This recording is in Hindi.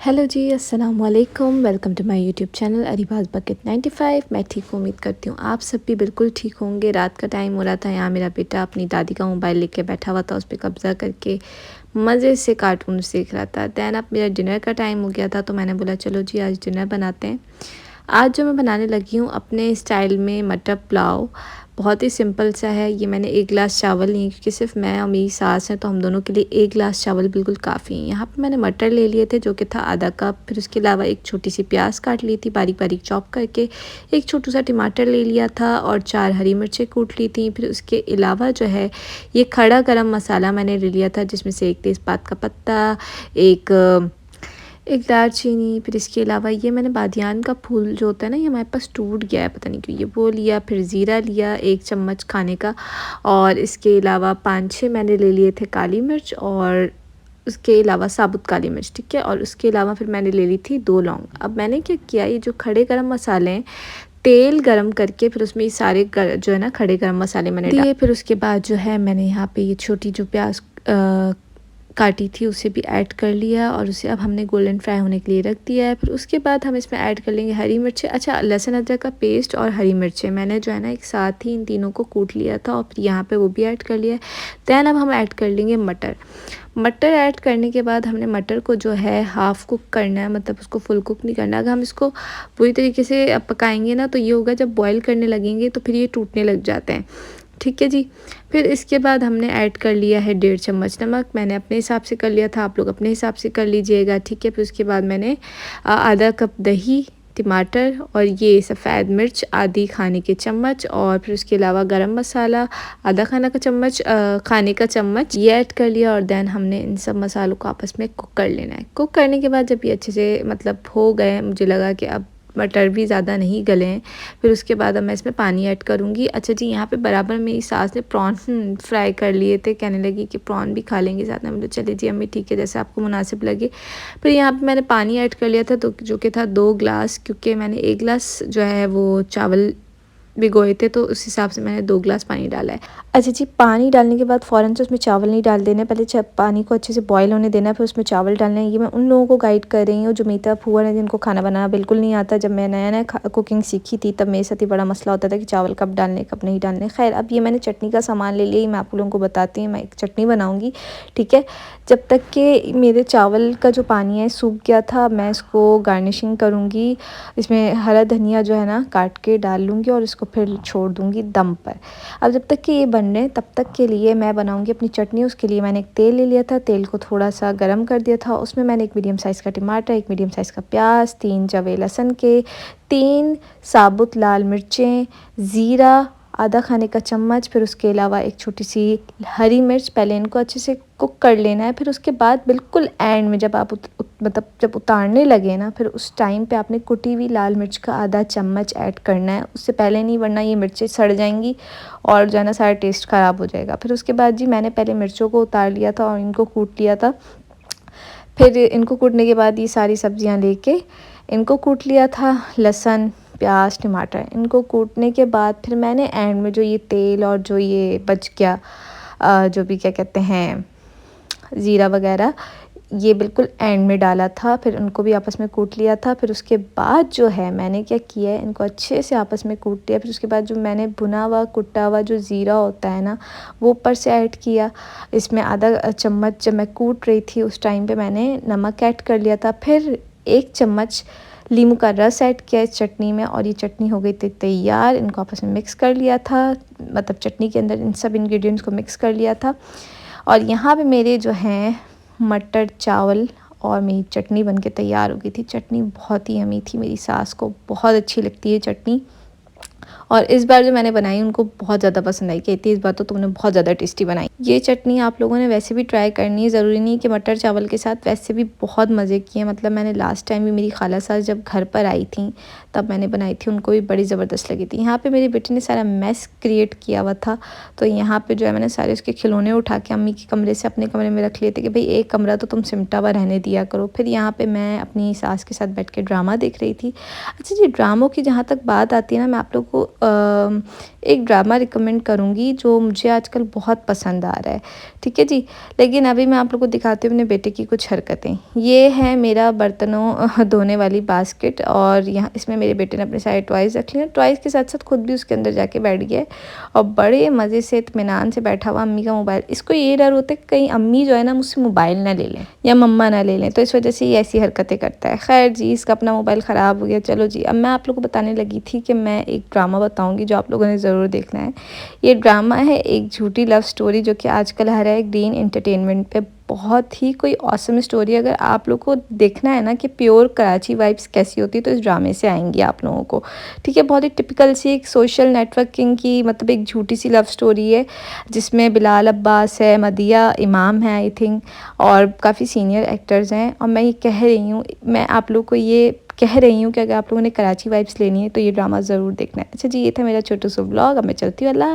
हेलो जी, अस्सलाम वालेकुम। Welcome to my YouTube channel Areeba's bucket 95। मैं ठीक हूँ, उम्मीद करती हूँ आप सब भी बिल्कुल ठीक होंगे। रात का टाइम हो रहा था, यहाँ मेरा बेटा अपनी दादी का मोबाइल लेके बैठा हुआ था, उस पर कब्ज़ा करके मज़े से कार्टून देख रहा था। दैन अब मेरा डिनर का टाइम हो गया था, तो मैंने बोला चलो जी आज डिनर बनाते हैं। आज जो मैं बनाने लगी हूँ अपने स्टाइल में मटर पुलाव, बहुत ही सिंपल सा है। ये मैंने 1 गिलास चावल लिए क्योंकि सिर्फ मैं और मेरी सास हैं, तो हम दोनों के लिए 1 गिलास चावल बिल्कुल काफ़ी है। यहाँ पे मैंने मटर ले लिए थे जो कि था आधा कप। फिर उसके अलावा एक छोटी सी प्याज काट ली थी बारीक बारीक चॉप करके, एक छोटा सा टमाटर ले लिया था और 4 हरी मिर्चें कूट ली थी। फिर उसके अलावा जो है ये खड़ा गरम मसाला मैंने ले लिया था, जिसमें से एक तेज़पात का पत्ता, एक दालचीनी, फिर इसके अलावा ये मैंने बादियान का फूल जो होता है ना, ये हमारे पास टूट गया है पता नहीं क्यों, ये वो लिया। फिर ज़ीरा लिया 1 चम्मच खाने का, और इसके अलावा 5-6 मैंने ले लिए थे काली मिर्च, और उसके अलावा साबुत काली मिर्च, ठीक है। और उसके अलावा फिर मैंने ले ली थी 2 लौंग। अब मैंने क्या किया, ये जो खड़े गरम मसाले हैं, तेल गरम करके फिर उसमें ये सारे जो है ना खड़े गरम मसाले मैंने दिए। फिर उसके बाद जो है मैंने यहाँ पे ये छोटी जो प्याज काटी थी उसे भी ऐड कर लिया, और उसे अब हमने गोल्डन फ्राई होने के लिए रख दिया है। फिर उसके बाद हम इसमें ऐड कर लेंगे हरी मिर्चें, अच्छा लहसुन अदरक का पेस्ट और हरी मिर्चें मैंने जो है ना एक साथ ही इन तीनों को कूट लिया था, और फिर यहाँ पे वो भी ऐड कर लिया है। दैन अब हम ऐड कर लेंगे मटर ऐड करने के बाद हमने मटर को जो है हाफ़ कुक करना है, मतलब उसको फुल कुक नहीं करना। अगर हम इसको पूरी तरीके से पकाएंगे ना, तो ये होगा जब बॉईल करने लगेंगे तो फिर ये टूटने लग जाते हैं, ठीक है जी। फिर इसके बाद हमने ऐड कर लिया है 1.5 चम्मच नमक, मैंने अपने हिसाब से कर लिया था, आप लोग अपने हिसाब से कर लीजिएगा, ठीक है। फिर उसके बाद मैंने आधा कप दही, टमाटर और ये सफ़ेद मिर्च आधी खाने के चम्मच, और फिर उसके अलावा गरम मसाला आधा खाने का चम्मच ये ऐड कर लिया। और दैन हमने इन सब मसालों को आपस में कुक कर लेना है। कुक करने के बाद जब ये अच्छे से मतलब हो गए, मुझे लगा कि अब मटर भी ज़्यादा नहीं गले हैं, फिर उसके बाद अब मैं इसमें पानी ऐड करूँगी। अच्छा जी, यहाँ पे बराबर मेरी सास ने प्रॉन फ्राई कर लिए थे, कहने लगी कि प्रॉन भी खा लेंगे साथ में। मतलब चलिए जी अम्मी ठीक है, जैसे आपको मुनासिब लगे। फिर यहाँ पे मैंने पानी ऐड कर लिया था, तो जो कि था 2 गिलास, क्योंकि मैंने 1 गिलास जो है वो चावल भिगोए थे, तो उस हिसाब से मैंने 2 गिलास पानी डाला है। अच्छा जी, पानी डालने के बाद फ़ौरन से उसमें चावल नहीं डाल देना, पहले पानी को अच्छे से बॉईल होने देना, फिर उसमें चावल डालना है। ये मैं उन लोगों को गाइड कर रही हूँ जो मेरी तरफ हुआ है, जिनको खाना बनाना बिल्कुल नहीं आता। जब मैं नया कुकिंग सीखी थी तब मेरे साथ ही बड़ा मसला होता था कि चावल कब डालने कब नहीं डालने। खैर, अब ये मैंने चटनी का सामान ले लिया, मैं आप लोगों को बताती हूँ। मैं एक चटनी बनाऊँगी, ठीक है। जब तक कि मेरे चावल का जो पानी है सूख गया था, मैं इसको गार्निशिंग करूँगी। इसमें हरा धनिया जो है ना काट के डाल लूँगी, और इसको फिर छोड़ दूँगी दम पर। अब जब तक कि ये बन रहे, तब तक के लिए मैं बनाऊंगी अपनी चटनी। उसके लिए मैंने एक तेल ले लिया था, तेल को थोड़ा सा गरम कर दिया था, उसमें मैंने एक मीडियम साइज़ का टमाटर, एक मीडियम साइज़ का प्याज, 3 जवे लहसुन के, 3 साबुत लाल मिर्चें, ज़ीरा आधा खाने का चम्मच, फिर उसके अलावा एक छोटी सी हरी मिर्च। पहले इनको अच्छे से कुक कर लेना है। फिर उसके बाद बिल्कुल एंड में जब आप मतलब जब उतारने लगे ना, फिर उस टाइम पे आपने कुटी हुई लाल मिर्च का आधा चम्मच ऐड करना है, उससे पहले नहीं, वरना ये मिर्चें सड़ जाएंगी और जो है ना सारा टेस्ट ख़राब हो जाएगा। फिर उसके बाद जी मैंने पहले मिर्चों को उतार लिया था और इनको कूट लिया था। फिर इनको कूटने के बाद ये सारी सब्जियां लेके इनको कूट लिया था, लहसुन प्याज टमाटर। इनको कूटने के बाद फिर मैंने एंड में जो ये तेल और जो ये बच गया जो भी क्या कहते हैं ज़ीरा वगैरह, ये बिल्कुल एंड में डाला था। फिर उनको भी आपस में कूट लिया था। फिर उसके बाद जो है मैंने क्या किया है, इनको अच्छे से आपस में कूट लिया। फिर उसके बाद जो मैंने भुना हुआ कुटा हुआ जो ज़ीरा होता है ना, वो ऊपर से ऐड किया। इसमें आधा चम्मच जब मैं कूट रही थी उस टाइम पे मैंने नमक ऐड कर लिया था। फिर 1 चम्मच नींबू का रस ऐड किया इस चटनी में, और ये चटनी हो गई थी तैयार। इनको आपस में मिक्स कर लिया था, मतलब चटनी के अंदर इन सब इंग्रेडिएंट्स को मिक्स कर लिया था। और यहाँ पे मेरे जो हैं मटर चावल और मेरी चटनी बनके तैयार हो गई थी। चटनी बहुत ही यम्मी थी, मेरी सास को बहुत अच्छी लगती है चटनी, और इस बार जो मैंने बनाई उनको बहुत ज़्यादा पसंद आई, कहती है इस बार तो तुमने बहुत ज़्यादा टेस्टी बनाई। ये चटनी आप लोगों ने वैसे भी ट्राई करनी है, ज़रूरी नहीं कि मटर चावल के साथ, वैसे भी बहुत मज़े किए। मतलब मैंने लास्ट टाइम भी मेरी खाला सास जब घर पर आई थी तब मैंने बनाई थी, उनको भी बड़ी ज़बरदस्त लगी थी। यहाँ पे मेरे बेटे ने सारा मैस क्रिएट किया हुआ था, तो यहाँ पे जो है मैंने सारे उसके खिलौने उठा के अम्मी के कमरे से अपने कमरे में रख लिए थे कि भाई एक कमरा तो तुम सिमटा हुआ रहने दिया करो। फिर यहाँ पे मैं अपनी सास के साथ बैठ के ड्रामा देख रही थी। अच्छा जी, ड्रामों की जहाँ तक बात आती है ना, मैं आप लोग को एक ड्रामा रिकमेंड करूँगी जो मुझे आजकल बहुत पसंद आ रहा है, ठीक है जी। लेकिन अभी मैं आप लोगों को दिखाती हूँ अपने बेटे की कुछ हरकतें। ये है मेरा बर्तनों धोने वाली बास्केट और यहाँ इसमें मेरे बेटे ने अपने सारे टॉयज़ रख लिए हैं। टॉयज़ के साथ-साथ खुद भी उसके अंदर जाके बैठ गया है और बड़े मज़े से इत्मीनान से बैठा हुआ अम्मी का मोबाइल। इसको ये डर होता है कहीं अम्मी जो है ना मुझसे मोबाइल ना ले लें या मम्मा ना ले लें, तो इस वजह से ये ऐसी हरकतें करता है। खैर जी, इसका अपना मोबाइल ख़राब हो गया। चलो जी, अब मैं आप लोगों को बताने लगी थी कि मैं एक ड्रामा बताऊँगी जो आप लोगों ने ज़रूर देखना है। ये ड्रामा है एक झूठी लव स्टोरी जो कि आजकल आ रहा है ग्रीन एंटरटेनमेंट पे। बहुत ही कोई ऑसम स्टोरी। अगर आप लोग को देखना है ना कि प्योर कराची वाइब्स कैसी होती है तो इस ड्रामे से आएंगी आप लोगों को, ठीक है। बहुत ही टिपिकल सी एक सोशल नेटवर्किंग की मतलब एक झूठी सी लव स्टोरी है जिसमें बिलाल अब्बास है, मदिया इमाम है आई थिंक, और काफ़ी सीनियर एक्टर्स हैं। और मैं ये कह रही हूँ, मैं आप लोग को ये कह रही हूँ कि अगर आप लोगों ने कराची वाइब्स लेनी है तो ये ड्रामा ज़रूर देखना है। अच्छा जी, ये था मेरा छोटा सा व्लॉग। अब मैं चलती हूँ। अल्लाह।